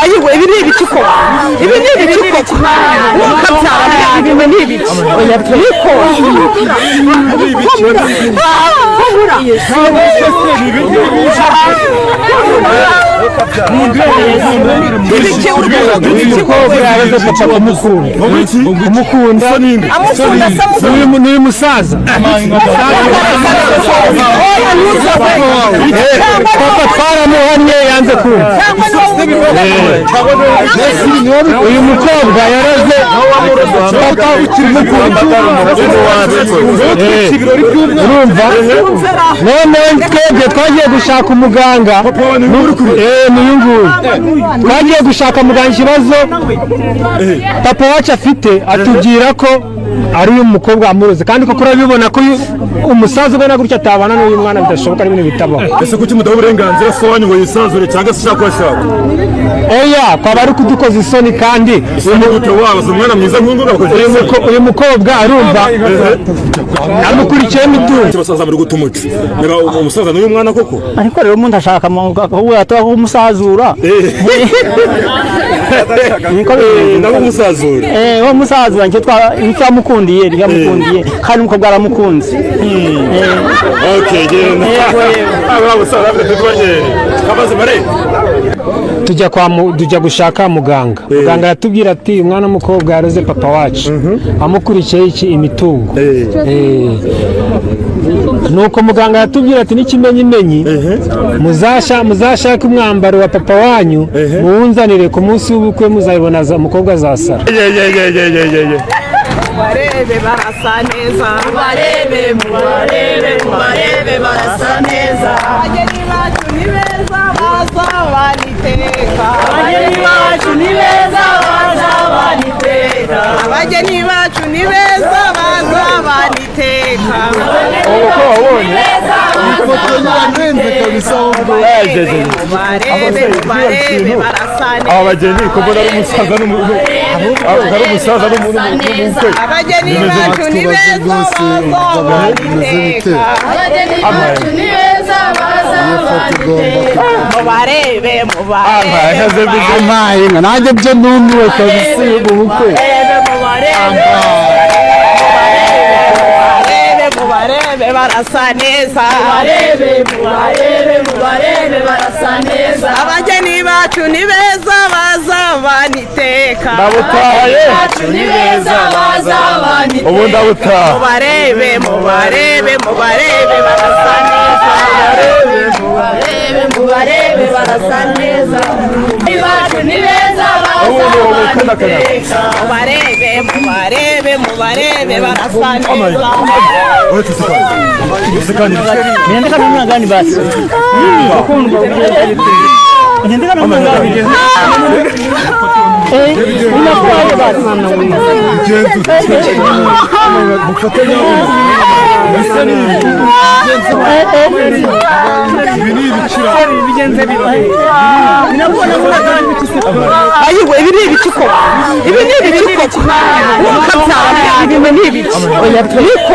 ayiwe ibi ni ibiciko ibi ni ibiki oya turiko ni musaza papa twaramuhanye yanze kumva uyu mukobwa yaraze papa urumva none twebwe twagiye gushaka umuganga n'uyu nguyu twagiye gushaka muganga ikibazo papa wacu afite atubwira ko ari umukobwa amuroze kandi koko urabibona ko umusaza ubona gutya atabana n'uyu mwana bidashoboka n'ibintu bitabaho. Ese kuki mudaha uburenganzira se wanyu ngo yisanzure cyangwa se ushaka ashaka? Oya kwaba ari kudukoza isoni kandi umwana mwiza uyu mukobwa arumva amukurikiye imitungo basaza muri gutumuca niba umusaza n'uyu mwana koko ariko rero umuntu ashaka ahubwo umusazura nabo umusazura wo musazura nicyo twamukundiye kandi umukobwa aramukunze. tujya gushaka muganga yatubwira ati umwana w'umukobwa yaroze papa wacu amukurikiye imitungo nuko muganga yatubwira ati n'ikimenyimenyi muzashake umwambaro wa papa wanyu muwunzanire ku munsi w'ubukwe muzabibona umukobwa azasara. Mubarebe barasa neza, mubarebe barasa neza. Abageni bacu ni beza baza baniteka. Abageni bacu ni beza baza baniteka. Abageni bacu ni beza baza baniteka. Mubarebe barasa neza. Abageni ko mbona ari umusaza n'umukwe. Abageni bacu ni beza baza baniteka. Abageni bacu ni beza baza baniteka. Mubarebe nanjye byo numiwe kabisa mu bukwe. Mubarebe barasa neza. Mubarebe barasa neza. Abageni bacu ni beza baza baniteka. Ndabutaye ni beza baza baniteka. Ubu ndabutaha. Mubarebe barasa neza. Mubarebe barasa neza. Bacu ni beza baza baniteka. Mubarebe barasa neza. Niendeka namna gani basi? Niendeka namna gani? Inakuwa basi. Ayiwe ibi ni ibiciko ibi ni ibiki oya turiko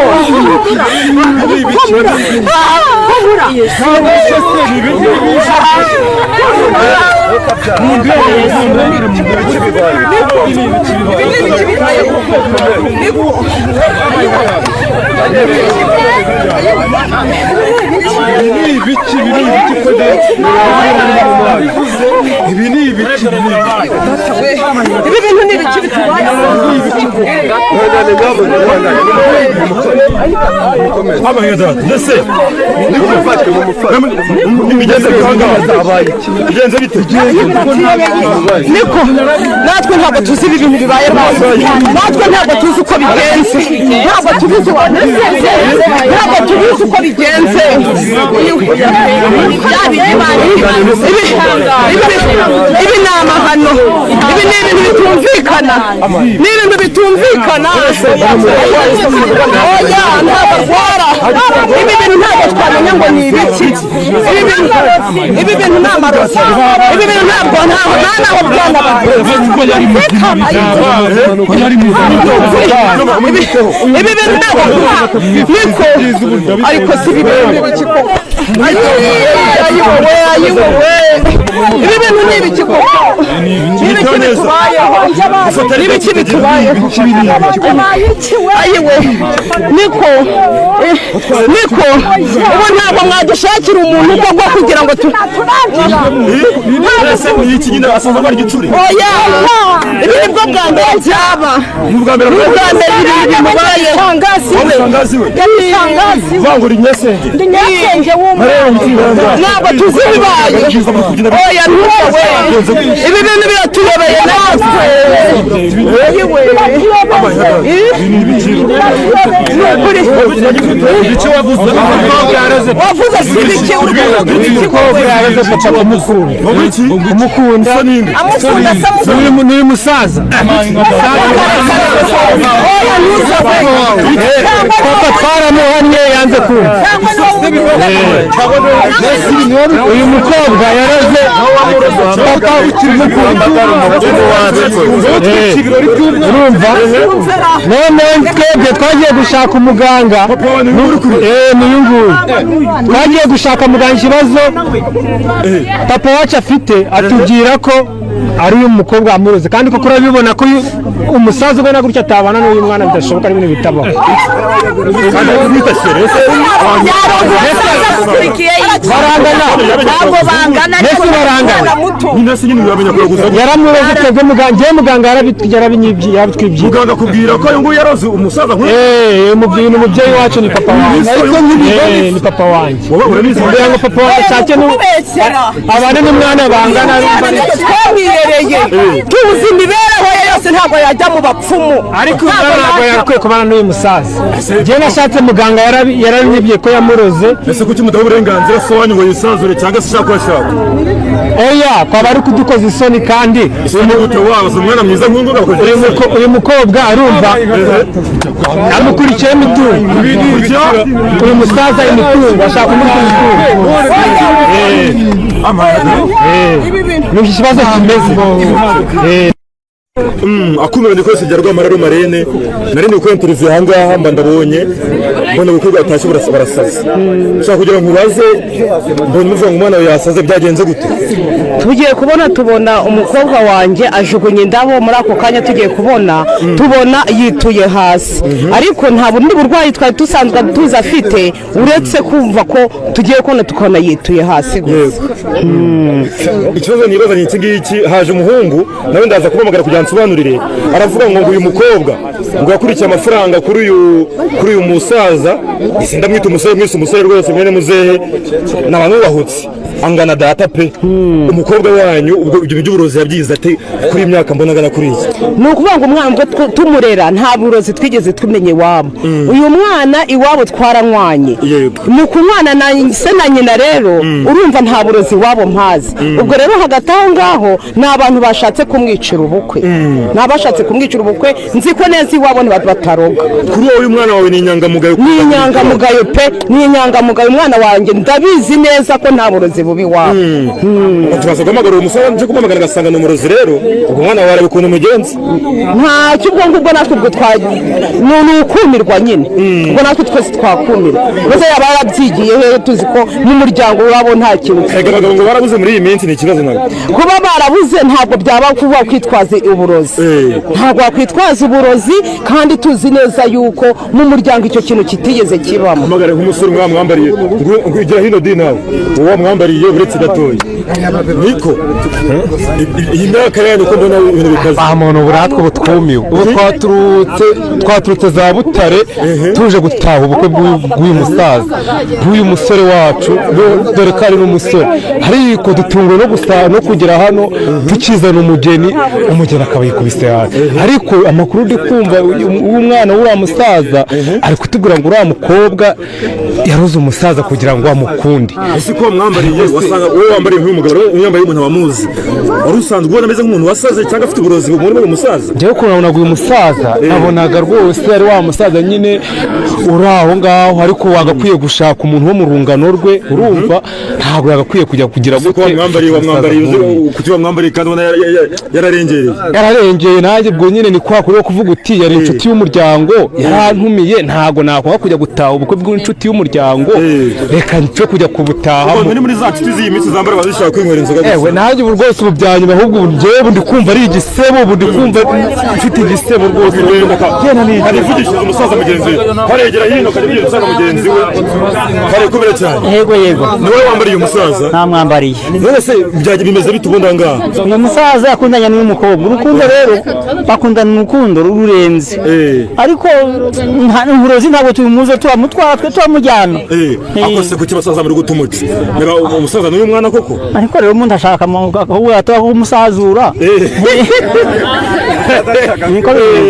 niko natwe ntabwo tuzi ibi bintu bibaye natwe ntabwo tuzi uko bigenze ntabwo tubizi uko bigenze ibi ni amahano ibi ni ibintu bitumvikana oya ntabwo arwara ibi bintu ntabwo twamenya ngo ni ibiki ibi bintu ni amarozi ibi bintu ntabwo ntaho byanabaye ibi bintu ntabwo niko ariko si ibi bintu n'ibiki koko ibi bintu ni ibiki koko n'ibiki bitubayeho ayiwe niko ubu ntabwo mwadushakira umuntu ugomba kugira ngo oya ibi nibwo bwa mbere byaba n'ubwa mbere ibi bimubaye ntabwo tuzi ibibaye oya ntuwe ibi bintu biratuyobeye natwe wavuze si ibiki umukunda n'uyu musaza papa twaramuhannye yanze kumva uyu mukobwa yaraze papa urumva none twebwe twagiye gushaka umuganga n'uyu nguyu twagiye gushaka muganga ikibazo papa wacu afite atubwira ko ari umukobwa amuroze kandi koko urabibona ko umusaza ubona gutya atabana n'uyu mwana bidashoboka n'ibintu bitabaho yaramuroze twebwe muganga yarabitwibye muganga akubwira ko uyu nguyu yaroze umusaza umubyeyi wacu ni papa wanjye ni papa wanjye kugira ngo papa wanjye ashake abane n'umwana bangana tuzi imibereho ye yose ntabwo yajya mu bapfumu ariko ntabwo yakwiye kubana n'uyu musaza njyewe nashatse muganga yarabinyibye ko yamuroze ese kuki mudaha uburenganzira se wanyu ngo yisanzure cyangwa se ushaka kuhashaka oya kwaba ari kudukoza isoni kandi wabuze umwana mwiza nk'uyu uyu mukobwa arumva amukurikiye imitungo uyu musaza imitungo ashaka kumukura imitungo ni ikibazo kimeze akumira nikoresho rya Rwamararo Marene nari ndi gukora interview aha ngaha mba ndabonye mbona gukora atashye barasaza ushaka kugira ngo ubaze mbona muvuga ngo umwana yasaze byagenze gute tugiye tubona umukobwa wanjye ajugunye indabo muri ako kanya tugiye tubona yituye hasi ariko nta bundi burwayi twari dusanzwe tuzi afite uretse kumva ko tugiye tukabona yituye hasi gusa ikibazo nibaza ni iki ngiki haje umuhungu nawe ndaza kubamagara kugira nsobanurire aravuga ngo uyu mukobwa ngo yakurikiye amafaranga kuri uyu musaza ndamwita umusore mwese umusore rwose mwene muzehe n'abantu bahutse angana data pe umukobwa wanyu ubwo ibyo by'uburozi yabyize ate kuri imyaka mbona angana kuri iki ni ukuvuga ngo umwana ubwo tumurera nta burozi twigeze tumenye iwabo uyu mwana iwabo twaranywanye ni ukumwana na se na nyina rero urumva nta burozi iwabo mpazi ubwo rero hagati aho ngaho ni abantu bashatse kumwicira ubukwe nzi ko neza iwabo bataroga kuri wowe uyu mwana wawe ni inyangamugayo pe ni inyangamugayo umwana wanjye ndabizi neza ko nta burozi bubi iwabo tubaza guhamagara uwo musore nje kumamagara agasanga ni umurozi rero ubwo umwana wawe arabe ukuntu umugenzi ntacyo ubwo natwe ubwo ni ukumirwa nyine ubwo natwe twese twakumirwa mbese yaba yarabyigiye rero tuzi ko n'umuryango wabo nta kintu abagabo ngo barabuze muri iyi minsi ni ikibazo nawe kuba barabuze ntabwo byaba kuba kwitwaza uburozi ntabwo wakwitwaza uburozi kandi tuzi neza yuko mu muryango icyo kintu kitigeze kibamo hamagare nk'umusore mwamwambariye ngo igira hino di nawe uwo mwambariye uretse gatoya niko iyi myaka yanyu uko mbona ibintu bikaze aha muntu buratwe butwumiwe ubu twaturutse za Butare tuje gutaha ubukwe bw'uyu musaza bw'uyu musore wacu dore ko ari n'umusore ariko dutungwe no kugera hano tukizana umugeni akaba yikubise hasi ariko amakuru ndi kumva w'umwana w'uriya musaza ari kutubwira ngo uriya mukobwa yaroze umusaza kugira ngo amukunde ese ko mwambariye wasanga wowe wambariye nk'umugabo yambaye umuntu wamuzi wari usanzwe ubona ameze nk'umuntu wasaze cyangwa afite uburozi bumuri mu musaza njyewe ukuntu nabonaga uyu musaza nabonaga rwose ari wa musaza nyine uri aho ngaho ariko wagakwiye gushaka umuntu wo mu rungano rwe urumva ntabwo yagakwiye kujya kugira gute kuki wamwambariye kandi ubona yararengeye nanjye ubwo nyine ni kwa kuri wo kuvuga uti yari inshuti y'umuryango yarantumiye ntabwo nakwanga kujya gutaha ubukwe bw'inshuti y'umuryango reka mpfe kujya kubutaha ni muri za nshuti z'iyi minsi zambara bazishaka kwinywera inzoga ewe nanjye ubu rwose ubu byanyuma ahubwo ubu njyewe ndi kumva ari igisebo ubu ndi kumva mfite igisebo rwose arivugishije umusaza mugenzi we karegera hino kajya umusaza mugenzi we kare kubera cyane yego ni wowe wambariye umusaza ntamwambariye none se byaje bimeze bite ubundi ngaha uyu musaza yakundanye n'umukobwa urukundo rero bakundana urukundo rurenze ariko uburozi ntabwo tubumuze turamutwara twe turamujyana akose kuki basaza muri gutumuca niba umusaza n'uyu mwana koko ariko rero umuntu ashaka ahubwo ataho kumusazura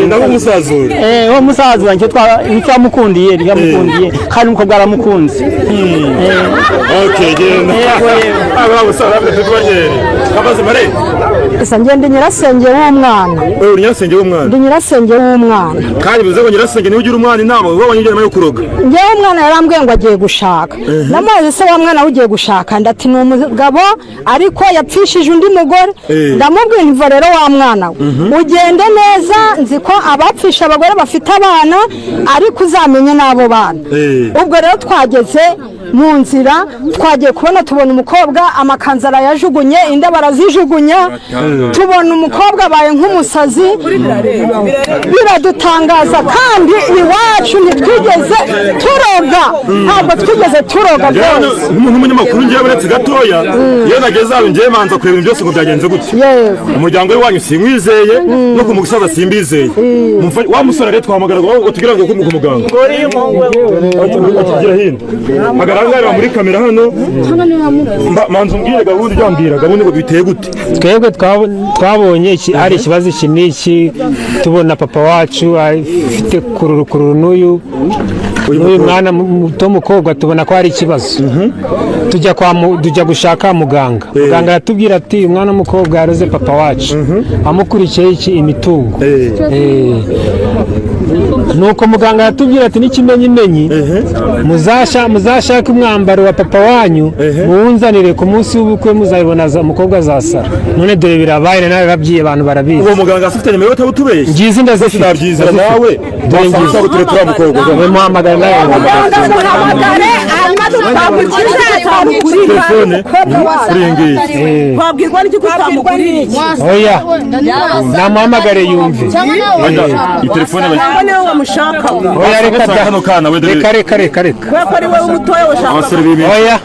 nabo umusazura uwo musazura nicyo twamukundiye kandi umukobwa aramukunze genda aba basaza bafite tubagere kabaze mare esa ngende nyirasenge w'umwana uri nyirasenge w'umwana ndi nyirasenge w'umwana kandi bivuze ngo nyirasenge niwe ugira umwana inama wowe nyine yo kuroga ngewe umwana yarambwiye ngo agiye gushaka namaze se wa mwana ugiye gushaka ndati ni umugabo ariko yapfishije undi mugore ndamubwira ntivo rero wa mwana we ugende neza nzi ko abapfisha abagore bafite abana ariko uzamenye n'abo bana ubwo rero twageze mu nzira twagiye kubona tubona umukobwa amakanzu arayajugunye inda barazijugunya tubona umukobwa abaye nk'umusazi biradutangaza kandi iwacu ntitwigeze turoga ntabwo twigeze turoga rwose umuntu w'umunyamakuru ngewe uretse gatoya iyo nageze aho ngewe manza kureba ibintu byose ngo byagenze gutya umuryango w'iwanyu simwizeye no ku musaza simbizeye wa musore rero twahamagara ngo tubwira ngo ku muganga atugira hino hagaragara muri kamera hano manza umbwire gahunda ijya mbwira gahunda ngo biteye gute twebwe twabonye hari ikibazo iki n'iki tubona papa wacu afite kururu n'uyu mwana muto w'umukobwa tubona ko hari ikibazo tujya gushaka muganga aratubwira ati umwana w'umukobwa yaroze papa wacu amukurikiye imitungo nuko muganga aratubwira ati n'ikimenyimenyi muzashake umwambaro wa papa wanyu muwunzanire ku munsi w'ubukwe muzabibona umukobwa azasara none dore birabaye nawe babyiye abantu barabizi uwo muganga afite nimero utabutubeshye ngizi ndazifite nabyizera nawe dore ngizi guturetura mukobwa we muhamagara nawe muhamagare hanyuma twamukize telefone kuringiye twabwirwa n'iki ko twamugurira oya namuhamagare yumve iyi telefone niwe wamushaka oya reka hano kana we reka kubera ko ari wowe umutoya washaka abasore bibi oya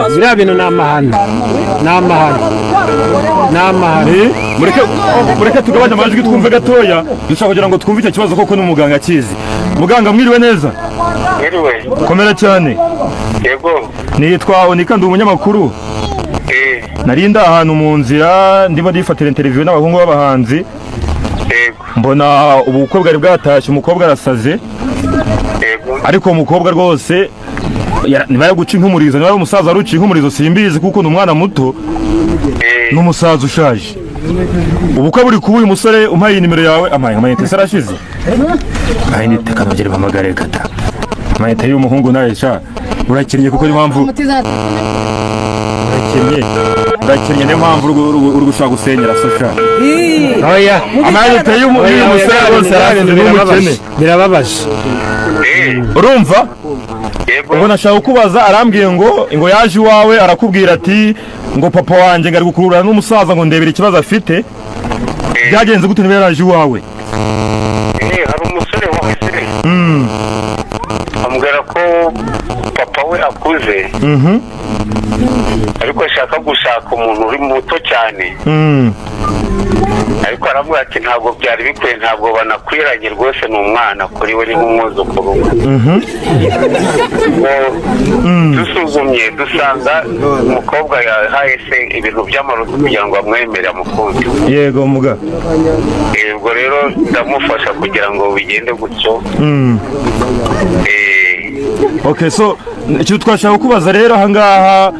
biriya bintu ni amahano mureke tugabanye amajwi twumve gatoya dushaka kugira ngo twumve icyo kibazo koko n'umuganga akizi muganga mwiriwe neza mwiriwe komera cyane yego nitwa Onika ndi umunyamakuru nari ndi ahantu mu nzira ndimo ndifatira interview n'abahungu b'abahanzi yego mbona ubukwe bwari bwatashye umukobwa arasaze yego ariko umukobwa rwose niba yaguca inkumurizo niba umusaza aruciye inkumurizo simbizi kuko ni umwana muto n'umusaza ushaje ubukwe buri kuba uyu musore umpaye nimero yawe amayinite se arashize amayinite kanongere mpamagare kata amayinite y'umuhungu nawe sha urakinnye kuko niyo mpamvu urakinnye niyo mpamvu uri gushaka gusenyera sosha oya amayinite y'uyu musore rwose arashize birababaje urumva yego ubwo nashaka kukubaza arambwiye ngo yaje iwawe arakubwira ati ngo papa wanjye ngari gukurura n'umusaza ngo ndebere ikibazo afite byagenze gute niba yaraje iwawe hari umusore wahise amubwira ko papa we akuze ariko ashaka gushaka umuntu uri muto cyane ariko aravuga ati ntabwo byari bikwiye ntabwo banakwiranye rwose ni umwana kuri we ni nk'umwuzukuru dusuzumye dusanga umukobwa yahaye se ibintu by'amarozi kugira ngo amwemere amukunde yego muga ubwo rero ndamufasha kugira ngo bigende gutyo okay so icyo twashaka kubaza rero ahangaha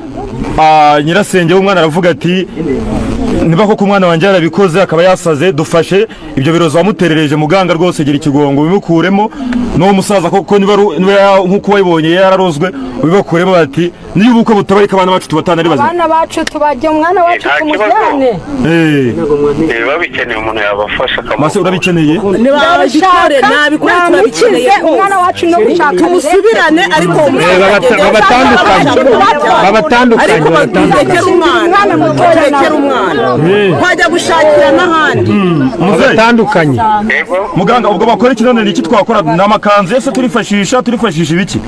nyirasenge w'umwana aravuga ati niba koko umwana wanjye yarabikoze akaba yasaze dufashe ibyo birozo wamuterereje muganga rwose gira ikigongo bimukuremo n'uwo musaza koko niba nk'uko wabibonye yararozwe ubibakuremo bati niba ubukwe butabarika abana bacu tubatana ari bazima abana bacu tubajye umwana wacu tumujyane babikeneye umuntu yabafasha mase urabikeneye nibabikore nabikore turabikeneye umwana wacu no gushaka tumusubirane ariko babatandukanye turekere umwana twajya gushakira n'ahandi babatandukanye muganga ubwo bakora iki none iki twakora ni amakanzu yose turifashisha ibiki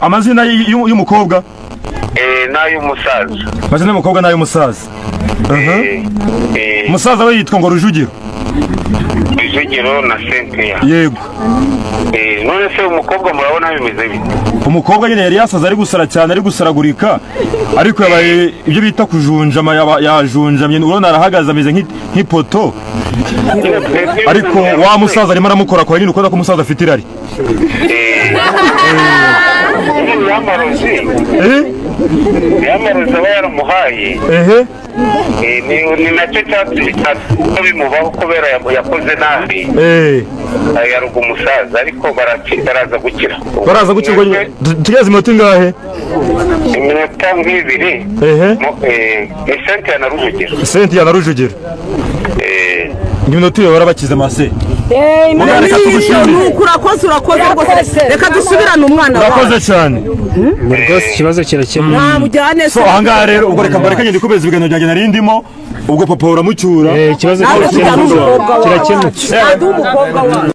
amazina y'umukobwa n'ay'umusaza amazina y'umukobwa n'ay'umusaza umusaza we yitwa ngo Rujugiro na Cynthia yego none se umukobwa murabona bimeze bite umukobwa nyine yari yasaze ari gusara cyane ari gusaragurika ariko yabaye ibyo bita kujunjama yajunjamye urabona arahagaze ameze nk'ipoto ariko wa musaza arimo aramukora kwa nyine uko ko umusaza afite irari yamarozi aba yaramuhaye ni nacyo cyatumye bimubaho kubera yakoze nabi yaruga umusaza ariko baraza gukira tugeze iminota ingahe iminota nk'ibiri ni Cynthia na Rujugiro iminota iyo barabakize mase urakoze rwose reka dusubirane umwana wawe urakoze cyane rwose ikibazo kirakemuye namujyane so ahangaha rero ubwo reka mbareke ngende kubeza ibiganiro byanjye narindimo ubwo papa uramucyura ikibazo kirakemutse umukobwa wawe